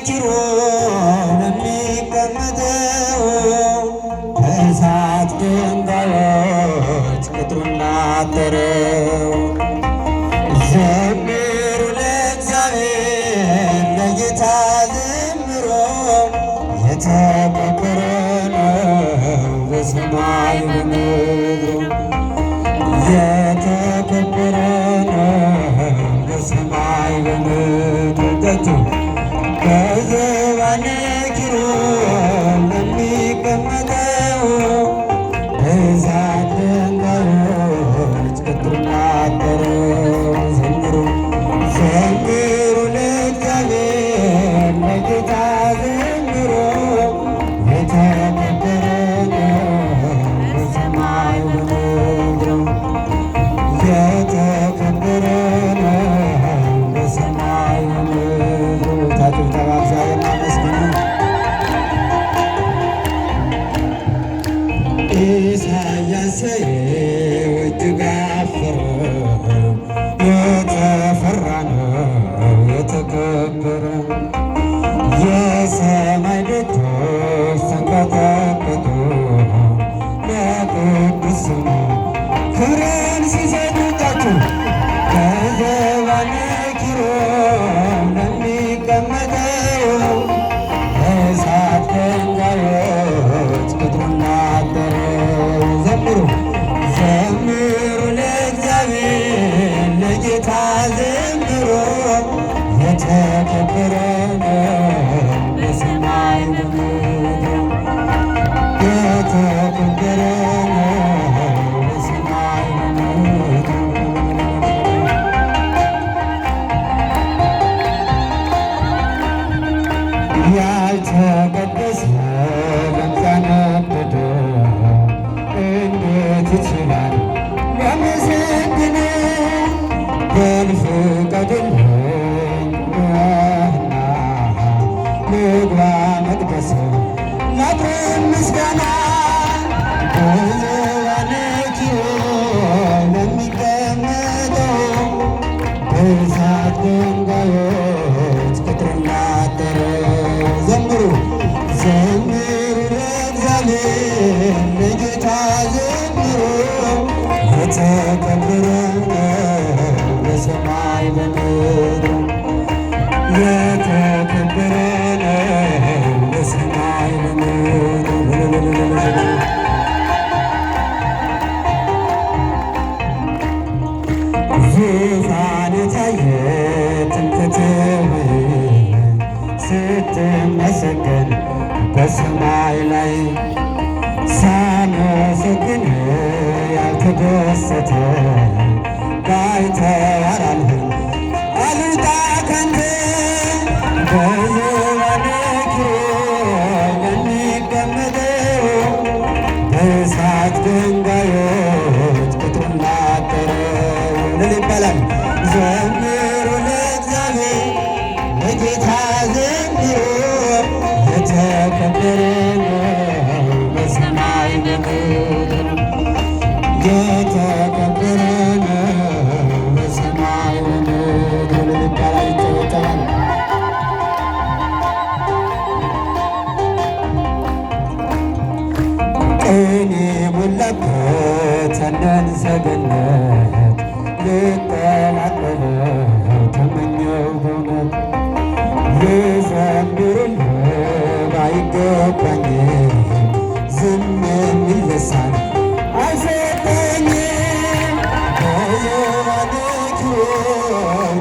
ኪሩብ የሚቀመጠው ከእሳት ድንጋዮች ቅጥሩን አጠረው። ዘምሩ ለእግዚአብሔር ለጌታ ዘምሮ የተከበረ ነው በሰማይ በምድሩ የተከበረ ነው በሰማይ በምድሩ በዙፋነ ኪሩብ የሚቀመጠው በእሳት ድንጋዮች ቅጥሩን አጠረው። ዘምሩ ዘምሩ ለእግዚአብሔር ለጌታ ዘምሩ የተከበረ ነው በሰማይ በምድሩ የተከበረ ነው በሰማይ በምድሩ። ጭብጨባ እግዚአብሔርን አመስግኑ። ኢሳያስ እጅግ አፈረ፣ የተፈራ ነው የተከበረ። የሰማይ ደጆች ተንቀጠቀጡ ለቅዱስ ስሙ ክብርን ሲሰጡ እጃችሁ በዙፋነ ኪሩብ ለሚቀመጠው እሳት ድንጋዮች ቅጥሩን አጠረው። ዘምሩ ዘምሩ ለእግዚአብሔር ለጌታ ዘምሩ የተከበረ ነው በሰማይ በምድሩ የተከበረ ነው በሰማይ በምድሩ። ያልተቀደሰ ለምጻም ነደደ እንዴት ይችላል ሊያመሰግን? በል ፍቀድልኝ እና ልግባ መቅደስ ላቅርብ ምስጋና። በዙፋነ ኪሩብ ለሚቀመጠው በእሳት ድንጋዮች ቅጥሩን አጠረው። ዘምሩ ዘምሩ ለእግዚአብሔር ለጌታ ዘምሩ የተከበረ ነው በሰማይ በምድሩ የተከበረ ነው በሰማይ በምድሩ። ዙፋን የታየ ትምክህትህ ስትመሰገን በሰማይ ላይ ሳመሰግን ያልተደሰተ ባይተዋራልህም አልውጣ ካንተ። በዙፋነ ኪሩብ የሚቀመጠው በእሳት ድንጋዮች ቅጥሩን አጠረው። ምን ይባላል? ዘምሩ ለእግዚአብሔር ለጌታ ዘምሩ የተከበረ ነው በሰማይ በምድሩ የተከበረ ነው በሰማይ በምድሩ። ይባላል ይጨበጨባል። ቅኔ የሞላበት ያንን ሰገነት ልቀላቀለው ተመኘው በእውነት ልዘምርልህ ባይገባኝም ዝም የሚል ልሳን አይሰጠኝም። በዙፋነ ኪሩብ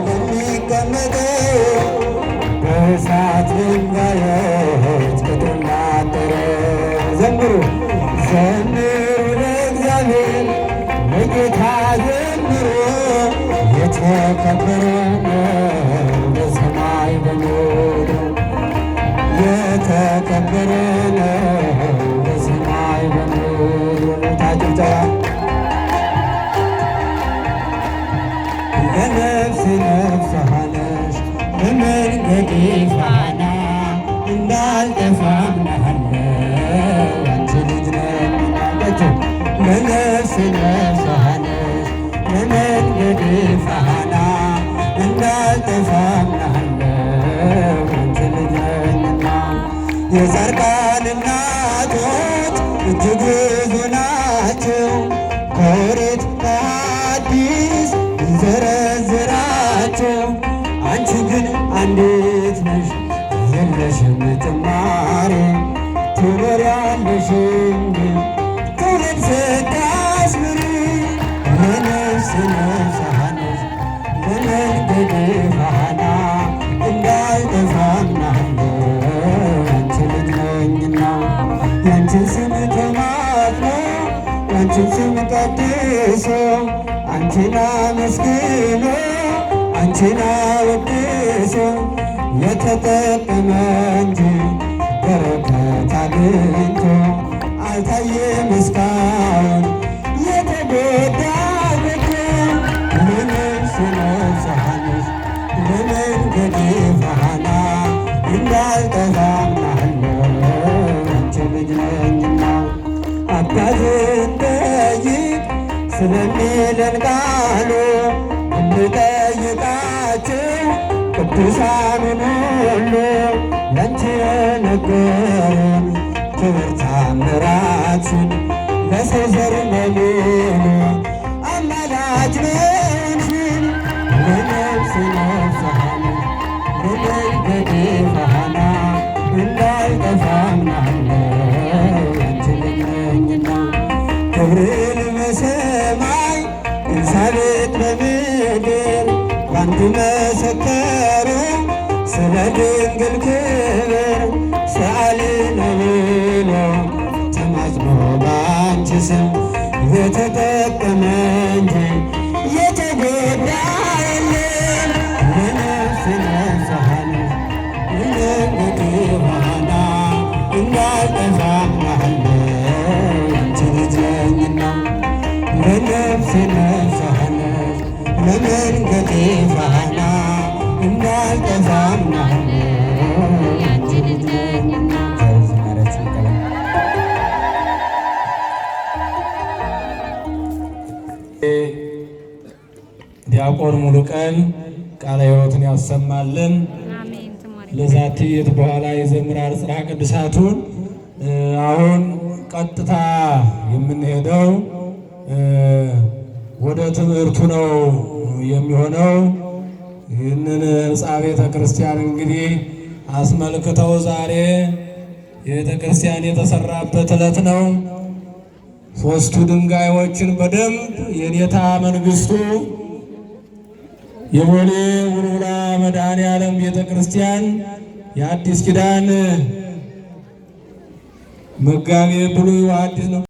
ለሚቀመጠው በእሳት ድንጋዮች ቅጥሩን አጠረው። ዘምሩ ዘምሩ ለእግዚአብሔር ለጌታ ዘምሩ የተከበረ ነው በሰማይ በምድሩ የተከበረ ነው በሰማይ በምድሩ። ታጭብጨባ ለነፍሴ ነፍስ ሆነሽ በመንገዴ ፋና እንዳልጠፋ አምናለሁ አንቺ ልጅ ነኝናለችው። ለነፍሴ ነፍስ ሆነሽ በመንገዴ ፋና እንዳልጠፋ አምናለሁ አንቺ ልጅ የጻድቃን እናቶች እጅግ ብዙ ናቸው። ከኦሪት ከአዲስ እንዘረዝራቸው። አንቺ ግን አንዲት ነሽ የለሽም ጭማሪ ትኖሪያለሽ እንጂ ትውልድ ስታስምሪ ለነፍስ ነፍሳነሽ ለመንገድ ፋና እንዳልጠፋ አምናለሁ ያንቺ ልጅ ነኝና ያንቺን ስም ተማጽኖ ያንቺን ስም ቀድሶ አንቺን አመስግኖ አንቺን አወድሶ የተጠቀመ እንጂ በረከት አግኝቶ አልታየም እስካሁን የተጎዳ በጎ ለነፍስ ነፍሳነሽ ለመንገዴ ፋና እንዳልጠፋ አምናለሁ ያንቺ ልጅ ነኝና አባትን ጠይቅ ስለሚለን ቃሉ እንጠይቃቸው ቅዱሳኑን ሁሉ ላንቺ የነገሩን ክብር ታምራችን ለሰው ዘር በሙሉ አማላጅ ነሽን ለነፍስ ነፍሳነሽ ለመንገዴ ፋና እንዳልጠፋ አምናለሁ ያንቺ ልጅ ነኝና ክብርን በሰማይ ኤልሳቤጥ በምድር ባንቺ መሰከሩ ስለ ድንግል ክብር ሰአሊነ ብሎ ተማጽኖ ባንቺ ስም የተጠቀመ እንጂ የተጎዳ የለም። ለነፍስ ነፍሳነሽ ለመንገዴ ፋና እንዳልጠፋ አምናለሁ ያንቺ ልጅ ነኝና ለነፍስ ነፍሳነሽ ለመንገዴ ፋና እንዳልጠፋ አምናለሁ ያንቺ ልጅ ነኝና። ዲያቆን ሙሉቀን ቃለ ሕይወትን ያሰማልን። ለዛቲ የት በኋላ ይዘምራል ጽርሐ ቅዱሳቱን። አሁን ቀጥታ የምንሄደው ወደ ትምህርቱ ነው የሚሆነው። ይህንን ሕንፃ ቤተ ክርስቲያን እንግዲህ አስመልክተው ዛሬ የቤተ ክርስቲያን የተሰራበት ዕለት ነው። ሦስቱ ድንጋዮችን በደንብ የኔታ መንግስቱ የቦሌ ቡልቡላ መድኃኔዓለም ቤተ ክርስቲያን የአዲስ ኪዳን መጋቤ ብሉይ ወሐዲስ ነው።